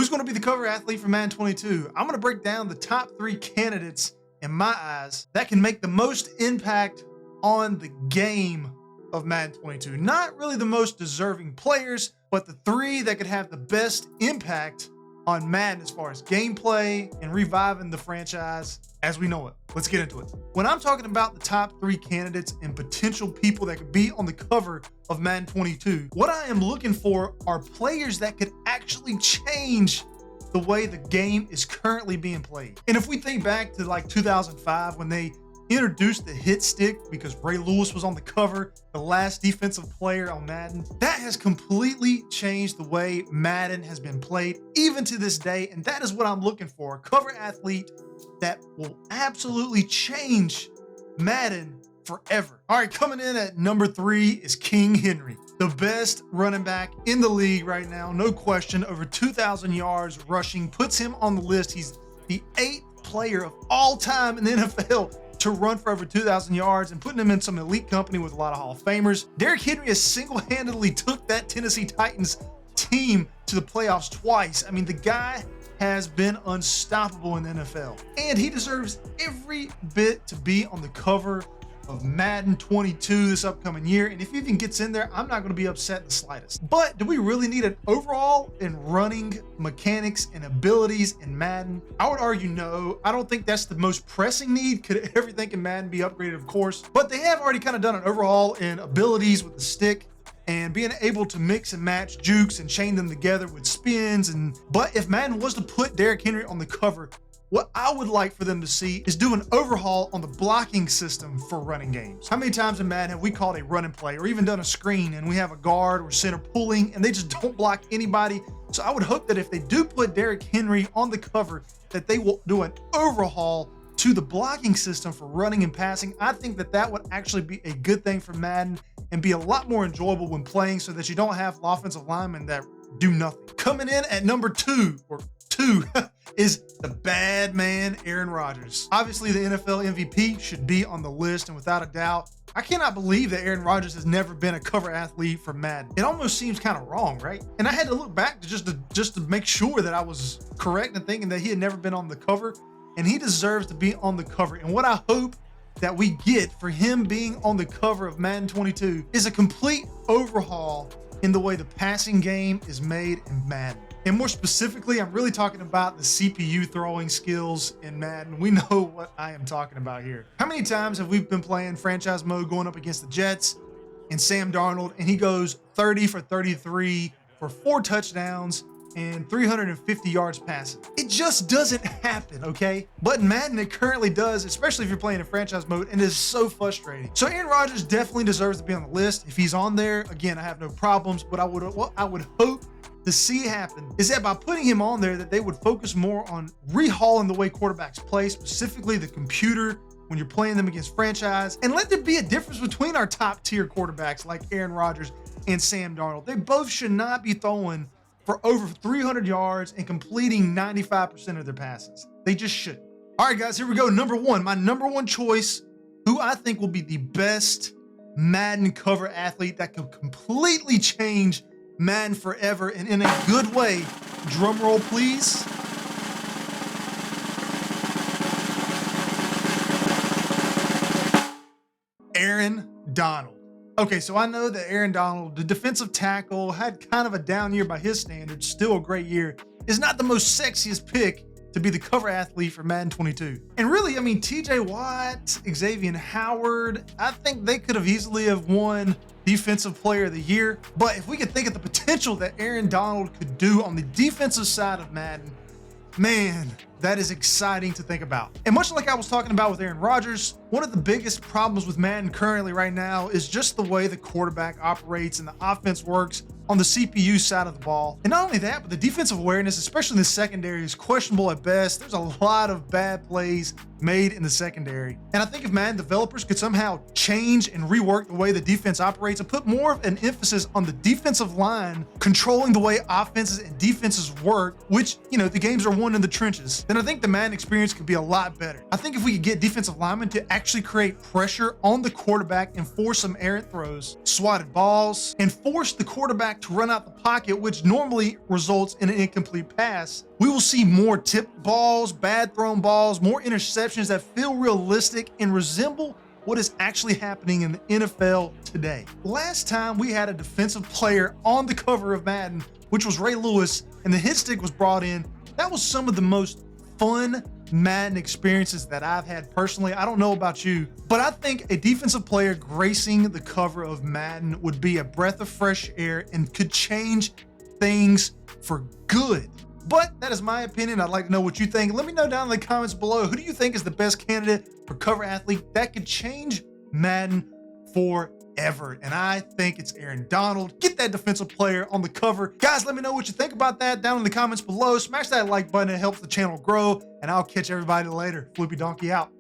Who's going to be the cover athlete for Madden 22? I'm going to break down the top 3 candidates in my eyes that can make the most impact on the game of Madden 22. Not really the most deserving players, but the 3 that could have the best impact on Madden as far as gameplay and reviving the franchise as we know it. Let's get into it. When I'm talking about the top 3 candidates and potential people that could be on the cover of Madden 22, what I am looking for are players that could actually change the way the game is currently being played. And if we think back to like 2005 when they introduced the hit stick because Ray Lewis was on the cover, the last defensive player on Madden, that has completely changed the way Madden has been played even to this day. And that is what I'm looking for, a cover athlete that will absolutely change Madden forever. All right, coming in at number 3 is King Henry, the best running back in the league right now, no question. Over 2,000 yards rushing puts him on the list. He's the 8th player of all time in the NFL to run for over 2,000 yards and putting him in some elite company with a lot of Hall of Famers. Derrick Henry has single-handedly took that Tennessee Titans team to the playoffs twice. I mean, the guy has been unstoppable in the NFL, and he deserves every bit to be on the cover of Madden 22 this upcoming year. And if he even gets in there, I'm not going to be upset in the slightest. But do we really need an overall in running mechanics and abilities in Madden? I would argue no. I don't think that's the most pressing need. Could everything in Madden be upgraded? Of course, but they have already kind of done an overhaul in abilities with the stick and being able to mix and match jukes and chain them together with spins. But if Madden was to put Derrick Henry on the cover, what I would like for them to see is do an overhaul on the blocking system for running games. How many times in Madden have we called a running play or even done a screen and we have a guard or center pulling and they just don't block anybody? So I would hope that if they do put Derrick Henry on the cover, that they will do an overhaul to the blocking system for running and passing. I think that that would actually be a good thing for Madden and be a lot more enjoyable when playing, so that you don't have offensive linemen that do nothing. Coming in at number 2 is the bad man, Aaron Rodgers. Obviously, the NFL MVP should be on the list, and without a doubt, I cannot believe that Aaron Rodgers has never been a cover athlete for Madden. It almost seems kind of wrong, right? And I had to look back to just to make sure that I was correct in thinking that he had never been on the cover, and he deserves to be on the cover. And what I hope that we get for him being on the cover of Madden 22 is a complete overhaul in the way the passing game is made in Madden. And more specifically, I'm really talking about the CPU throwing skills in Madden. We know what I am talking about here. How many times have we been playing franchise mode going up against the Jets and Sam Darnold, and he goes 30 for 33 for 4 touchdowns and 350 yards passing? It just doesn't happen, okay? But in Madden, it currently does, especially if you're playing in franchise mode, and it is so frustrating. So Aaron Rodgers definitely deserves to be on the list. If he's on there, again, I have no problems, but what I would hope to see happen is that by putting him on there, that they would focus more on rehauling the way quarterbacks play, specifically the computer when you're playing them against franchise, and let there be a difference between our top tier quarterbacks like Aaron Rodgers and Sam Darnold. They both should not be throwing for over 300 yards and completing 95% of their passes. They just shouldn't. All right, guys, here we go. Number 1, my number 1 choice, who I think will be the best Madden cover athlete that could completely change Madden forever and in a good way. Drum roll, please. Aaron Donald. Okay, so I know that Aaron Donald, the defensive tackle, had kind of a down year by his standards, still a great year, is not the most sexiest pick to be the cover athlete for Madden 22. And really, I mean, TJ Watt, Xavier Howard, I think they could have easily have won Defensive Player of the Year. But if we could think of the potential that Aaron Donald could do on the defensive side of Madden, man, that is exciting to think about. And much like I was talking about with Aaron Rodgers, one of the biggest problems with Madden currently right now is just the way the quarterback operates and the offense works on the CPU side of the ball. And not only that, but the defensive awareness, especially in the secondary, is questionable at best. There's a lot of bad plays made in the secondary. And I think if Madden developers could somehow change and rework the way the defense operates and put more of an emphasis on the defensive line controlling the way offenses and defenses work, which, you know, the games are won in the trenches, then then I think the Madden experience could be a lot better. I think if we could get defensive linemen to actually create pressure on the quarterback and force some errant throws, swatted balls, and force the quarterback to run out the pocket, which normally results in an incomplete pass, we will see more tipped balls, bad thrown balls, more interceptions that feel realistic and resemble what is actually happening in the NFL today. Last time we had a defensive player on the cover of Madden, which was Ray Lewis, and the hit stick was brought in. That was some of the most fun Madden experiences that I've had personally. I don't know about you, but I think a defensive player gracing the cover of Madden would be a breath of fresh air and could change things for good. But that is my opinion. I'd like to know what you think. Let me know down in the comments below. Who do you think is the best candidate for cover athlete that could change Madden forever? And I think it's Aaron Donald. Get that defensive player on the cover. Guys, let me know what you think about that down in the comments below. Smash that like button. It helps the channel grow. And I'll catch everybody later. Flippy Donkey out.